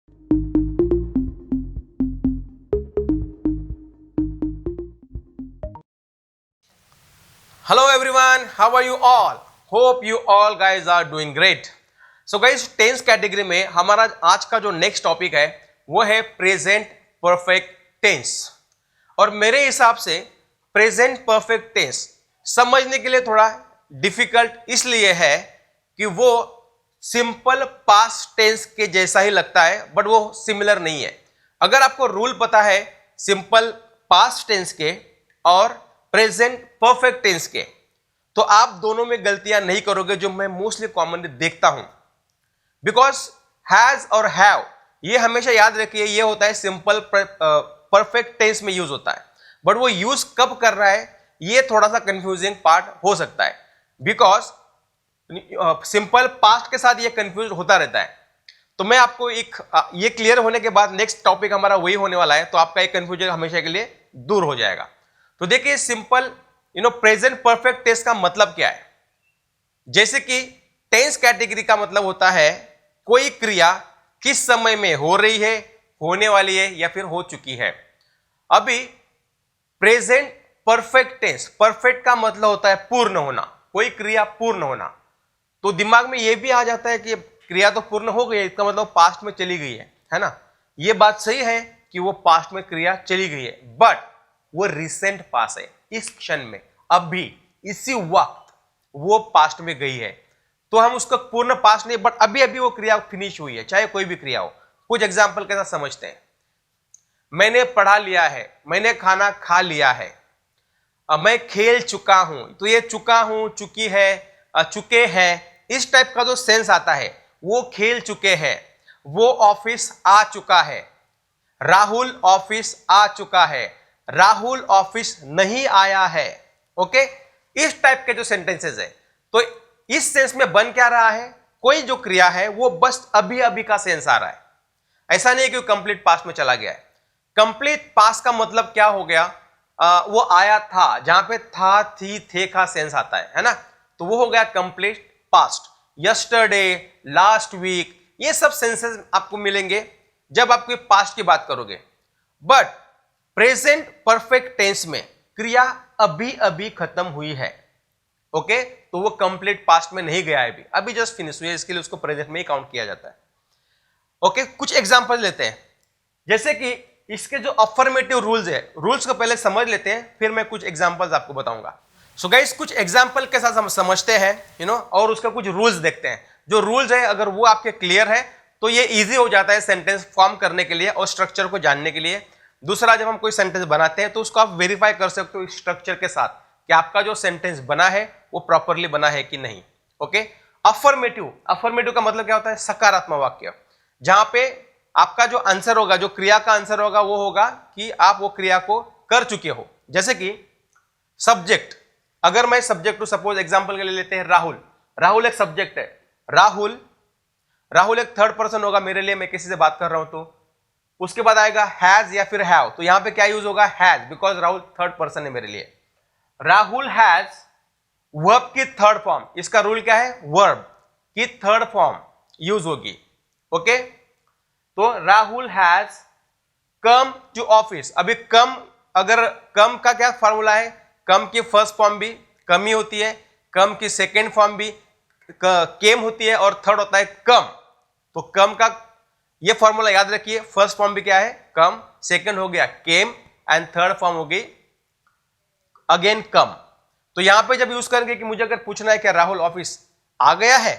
Hello everyone, how are you all? Hope you all guys are doing great. So guys, tense category में हमारा आज का जो next topic है वो है प्रेजेंट परफेक्ट टेंस। और मेरे हिसाब से प्रेजेंट परफेक्ट टेंस समझने के लिए थोड़ा डिफिकल्ट इसलिए है कि वो सिंपल पास्ट टेंस के जैसा ही लगता है, बट वो सिमिलर नहीं है। अगर आपको रूल पता है सिंपल पास्ट टेंस के और प्रेजेंट परफेक्ट टेंस के, तो आप दोनों में गलतियां नहीं करोगे जो मैं मोस्टली कॉमनली देखता हूं। बिकॉज हैज और हैव ये हमेशा याद रखिए, ये होता है सिंपल परफेक्ट टेंस में यूज होता है, बट वो यूज कब कर रहा है ये थोड़ा सा कंफ्यूजिंग पार्ट हो सकता है। बिकॉज सिंपल पास्ट के साथ ये कंफ्यूज होता रहता है। तो मैं आपको एक ये क्लियर होने के बाद नेक्स्ट टॉपिक हमारा वही होने वाला है, तो आपका एक कंफ्यूजन हमेशा के लिए दूर हो जाएगा। तो देखिए सिंपल प्रेजेंट परफेक्ट टेंस का मतलब क्या है। जैसे कि टेंस कैटेगरी का मतलब होता है कोई क्रिया किस समय में हो रही है, होने वाली है या फिर हो चुकी है। अभी प्रेजेंट परफेक्ट टेंस, परफेक्ट का मतलब होता है पूर्ण होना, कोई क्रिया पूर्ण होना। तो दिमाग में यह भी आ जाता है कि क्रिया तो पूर्ण हो गई है, इसका मतलब पास्ट में चली गई है ना। यह बात सही है कि वो पास्ट में क्रिया चली गई है, बट वो रिसेंट पास है, इस क्षण में, अभी इसी वक्त वो पास्ट में गई है। तो हम उसका पूर्ण पास्ट नहीं, बट अभी अभी वो क्रिया फिनिश हुई है, चाहे कोई भी क्रिया हो। कुछ एग्जांपल के साथ समझते हैं। मैंने पढ़ा लिया है, मैंने खाना खा लिया है, अब मैं खेल चुका हूं। तो ये चुका हूं, चुकी है, चुके हैं, इस टाइप का जो सेंस आता है वो खेल चुके हैं। वो ऑफिस आ चुका है, राहुल ऑफिस आ चुका है, राहुल ऑफिस नहीं आया है। ओके, इस टाइप के जो सेंटेंसेस है, तो इस सेंस में बन क्या रहा है, कोई जो क्रिया है वो बस अभी अभी का सेंस आ रहा है। ऐसा नहीं है कि कंप्लीट पास्ट में चला गया है। कंप्लीट पास्ट का मतलब क्या हो गया, वो आया था, जहां पे था, थी, थे का सेंस आता है ना, तो वो हो गया complete past. Yesterday, last week, ये सब सेंसेस आपको मिलेंगे जब आप कोई पास्ट की बात करोगे। बट प्रेजेंट परफेक्ट टेंस में क्रिया अभी अभी खत्म हुई है। ओके, तो वो कंप्लीट पास्ट में नहीं गया है, अभी अभी जस्ट फिनिश हुई है, इसके लिए उसको प्रेजेंट में ही काउंट किया जाता है। ओके, कुछ एग्जांपल लेते हैं। जैसे कि इसके जो अफर्मेटिव रूल्स है, रूल्स को पहले समझ लेते हैं, फिर मैं कुछ एग्जांपल्स आपको बताऊंगा। सो गाइस, कुछ एग्जांपल के साथ हम समझते हैं और उसका कुछ रूल्स देखते हैं। जो रूल्स है अगर वो आपके क्लियर है तो ये इजी हो जाता है सेंटेंस फॉर्म करने के लिए और स्ट्रक्चर को जानने के लिए। दूसरा, जब हम कोई सेंटेंस बनाते हैं तो उसको आप वेरीफाई कर सकते हो स्ट्रक्चर के साथ कि आपका जो सेंटेंस बना है वो प्रॉपरली बना है कि नहीं। ओके, अफर्मेटिव का मतलब क्या होता है, सकारात्मक वाक्य, जहां पे आपका जो आंसर होगा, जो क्रिया का आंसर होगा वो होगा कि आप वो क्रिया को कर चुके हो। जैसे कि सब्जेक्ट, अगर मैं सब्जेक्ट टू सपोज एग्जांपल के लिए लेते हैं राहुल, राहुल एक सब्जेक्ट है। राहुल एक थर्ड पर्सन होगा मेरे लिए, मैं किसी से बात कर रहा हूं तो उसके बाद आएगा हैज या फिर हैव, तो यहां पे क्या यूज होगा, has, because Rahul third person है मेरे लिए। राहुल हैज वर्ब की थर्ड फॉर्म, इसका रूल क्या है, वर्ब की थर्ड फॉर्म यूज होगी। ओके, तो Rahul has come to office. अभी कम, अगर कम का क्या फॉर्मूला है, कम की फर्स्ट फॉर्म भी कम ही होती है, कम की सेकेंड फॉर्म भी केम होती है और थर्ड होता है कम। तो कम का ये फॉर्मूला याद रखिए, फर्स्ट फॉर्म भी क्या है, कम, सेकंड हो गया केम एंड थर्ड फॉर्म होगी अगेन कम। तो यहां पे जब यूज करेंगे कि मुझे अगर पूछना है क्या राहुल ऑफिस आ गया है,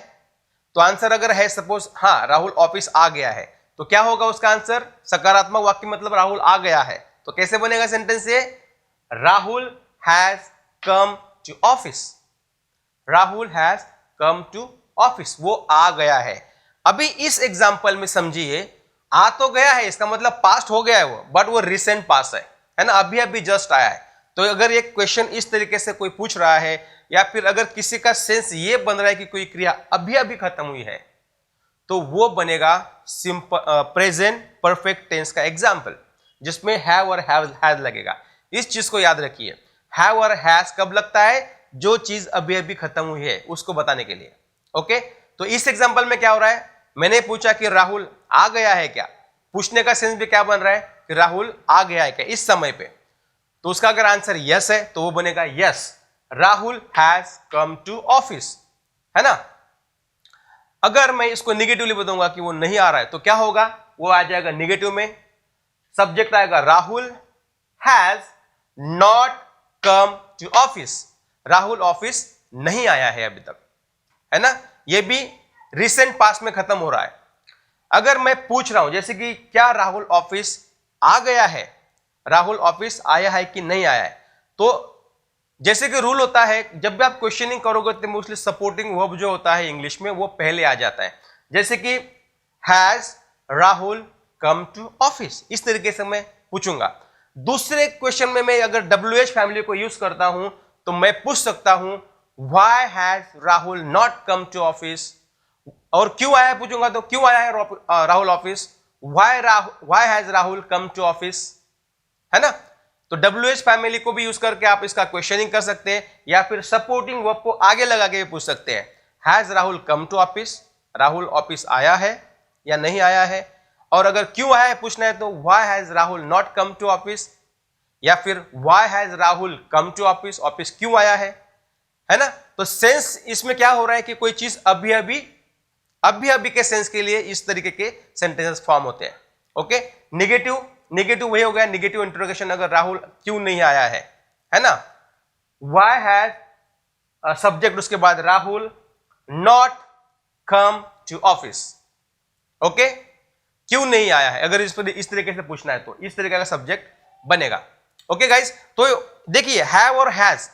तो आंसर अगर है सपोज हाँ राहुल ऑफिस आ गया है, तो क्या होगा उसका आंसर, सकारात्मक वाक्य मतलब राहुल आ गया है। तो कैसे बनेगा सेंटेंस ये, Rahul has come to office, Rahul has come to office, वो आ गया है। अभी इस एग्जांपल में समझिए, आ तो गया है, इसका मतलब पास्ट हो गया है वो, बट वो रिसेंट पास है ना, अभी अभी जस्ट आया है। तो अगर ये क्वेश्चन इस तरीके से कोई पूछ रहा है या फिर अगर किसी का सेंस ये बन रहा है कि कोई क्रिया अभी अभी खत्म हुई है, तो वो बनेगा सिंपल प्रेजेंट परफेक्ट टेंस का एग्जाम्पल, जिसमें हैव और हैज लगेगा। इस चीज को याद रखिए, हैव और हैज कब लगता है, जो चीज अभी अभी खत्म हुई है उसको बताने के लिए। ओके, तो इस एग्जाम्पल में क्या हो रहा है, मैंने पूछा कि राहुल आ गया है क्या, पूछने का सेंस भी क्या बन रहा है कि राहुल आ गया है क्या इस समय पे, तो उसका अगर आंसर यस है तो वो बनेगा yes, Rahul has come to office, है ना। अगर मैं इसको निगेटिवली बताऊंगा कि वो नहीं आ रहा है तो क्या होगा, वो आ जाएगा निगेटिव में, सब्जेक्ट आएगा Rahul has not come to office, Rahul office नहीं आया है अभी तक, है ना। ये भी रिसेंट पास्ट में खत्म हो रहा है। अगर मैं पूछ रहा हूं जैसे कि क्या राहुल ऑफिस आ गया है, राहुल ऑफिस आया है कि नहीं आया है, तो जैसे कि रूल होता है जब भी आप क्वेश्चनिंग करोगे तो मोस्टली सपोर्टिंग वर्ब जो होता है इंग्लिश में वो पहले आ जाता है, जैसे कि has Rahul come to office, इस तरीके से मैं पूछूंगा। दूसरे क्वेश्चन में मैं अगर WH फैमिली को यूज करता हूं तो मैं पूछ सकता हूं why has Rahul not come to office, और क्यों आया है पूछूंगा तो क्यों आया है Rahul office, why has Rahul come to office, है ना। तो WH फैमिली को भी यूज करके आप इसका क्वेश्चनिंग कर सकते हैं, या फिर सपोर्टिंग वर्ब को आगे लगा के भी पूछ सकते हैं। Has Rahul come to office, Rahul office आया है या नहीं आया है, और अगर क्यों आया है पूछना है तो why has Rahul not come to office, या फिर why has Rahul come to office, office क्यों आया है ना। तो सेंस इसमें क्या हो रहा है कि कोई चीज अभी अभी के सेंस के लिए इस तरीके के सेंटेंसेस फॉर्म होते हैं। ओके, नेगेटिव वही हो गया, नेगेटिव इंटरोगेशन अगर राहुल क्यों नहीं आया है ना। व्हाई हैज सब्जेक्ट उसके बाद Rahul not come to office, okay, क्यों नहीं आया है, अगर इस तरीके से पूछना है तो इस तरीके का सब्जेक्ट बनेगा। ओके गाइस, तो देखिए हैव और हैज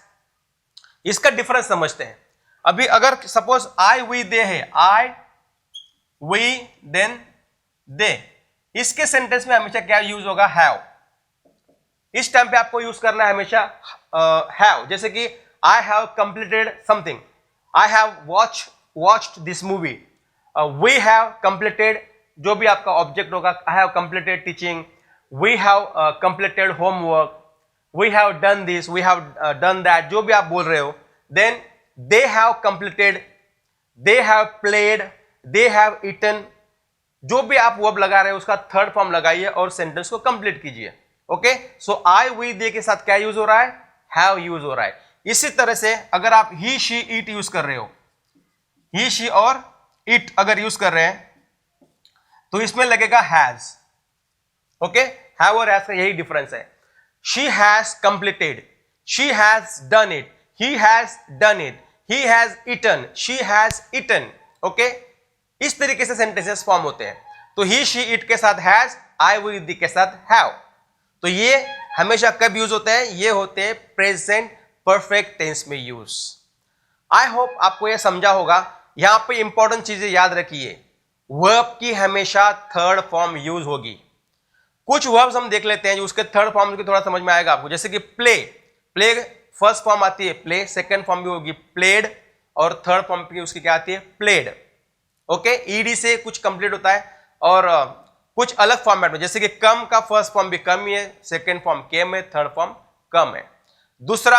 इसका डिफरेंस समझते हैं। अभी अगर सपोज आई वी दे है, आई वी देन दे, इसके सेंटेंस में हमेशा क्या यूज होगा, हैव। इस टाइम पे आपको यूज करना है हमेशा हैव, जैसे कि I have completed something, I have watched this movie, we have completed जो भी आपका ऑब्जेक्ट होगा, I have completed teaching, we have completed homework, we have done this, we have done that, जो भी आप बोल रहे हो। Then they have completed, they have played, they have eaten, जो भी आप वर्ब लगा रहे हो उसका थर्ड फॉर्म लगाइए और सेंटेंस को कंप्लीट कीजिए। ओके, सो आई वी दे के साथ क्या यूज हो रहा है, हैव यूज हो रहा है। इसी तरह से अगर आप ही शी ईट यूज कर रहे हो, ही शी और इट अगर यूज कर रहे हैं तो इसमें लगेगा हैज। ओके, हैव और हैज का यही डिफरेंस है। She has completed, she has done it, he has done it, he has eaten, she has eaten. Okay, इस तरीके से सेंटेंसेस फॉर्म होते हैं। तो ही शी इट के साथ हैज, आई वी दी के साथ हैव। तो ये हमेशा कब यूज होते हैं, ये होते हैं प्रेजेंट परफेक्ट टेंस में यूज। आई होप आपको ये समझा होगा। यहां पे इंपॉर्टेंट चीजें याद रखिए, वर्ब की हमेशा थर्ड फॉर्म यूज होगी। कुछ वर्ब्स हम देख लेते हैं जो उसके थर्ड फॉर्म की थोड़ा समझ में आएगा आपको, जैसे कि प्ले, प्ले फर्स्ट फॉर्म आती है प्ले, सेकंड फॉर्म भी होगी प्लेड, और थर्ड फॉर्म की उसकी क्या आती है, प्लेड। ओके, ईडी से कुछ कंप्लीट होता है, और कुछ अलग फॉर्मेट में, जैसे कि कम का फर्स्ट फॉर्म भी कम ही है, सेकंड फॉर्म केम है, थर्ड फॉर्म कम है। दूसरा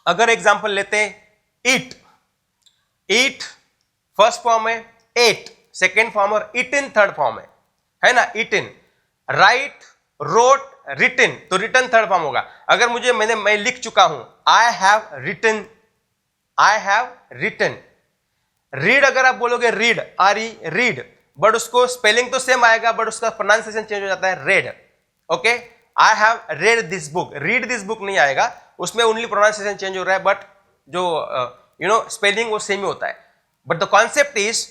अगर एग्जांपल लेते हैं ईट, ईट फर्स्ट फॉर्म है, एट सेकंड फॉर्म, और इटिन थर्ड फॉर्म है ना, इटिन। राइट, रोट, रिटन, तो रिटन थर्ड फॉर्म होगा। अगर मैं लिख चुका हूं, I have written, I have written. Read अगर आप बोलोगे रीड, रीड, बट उसको स्पेलिंग तो सेम आएगा बट उसका प्रोनाउंसिएशन चेंज हो जाता है, read. Okay, I have read this book, read this book नहीं आएगा, उसमें ओनली प्रोनाउंसिएशन चेंज हो रहा है, बट जो स्पेलिंग वो सेम ही होता है। बट द कॉन्सेप्ट इज,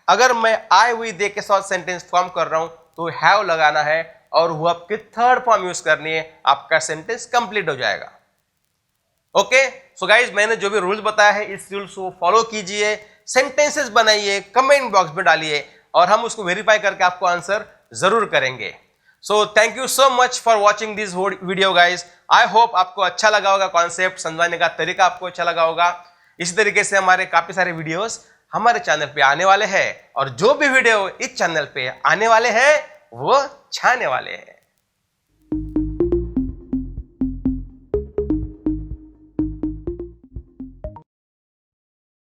अगर मैं आई वी दे के साथ सेंटेंस फॉर्म कर रहा हूं तो हैव लगाना है और वो आपकी थर्ड फॉर्म यूज करनी है, आपका सेंटेंस कंप्लीट हो जाएगा। ओके, सो गाइज मैंने जो भी रूल्स बताया है इस रूल्स को फॉलो कीजिए, सेंटेंसेस बनाइए, कमेंट बॉक्स में डालिए और हम उसको वेरीफाई करके आपको आंसर जरूर करेंगे। So thank you so much for watching this video guys. I hope आपको अच्छा लगा होगा, कॉन्सेप्ट समझाने का तरीका आपको अच्छा लगा होगा। इसी तरीके से हमारे काफी सारे वीडियोस हमारे चैनल पे आने वाले हैं, और जो भी वीडियो इस चैनल पे आने वाले हैं वो छाने वाले हैं।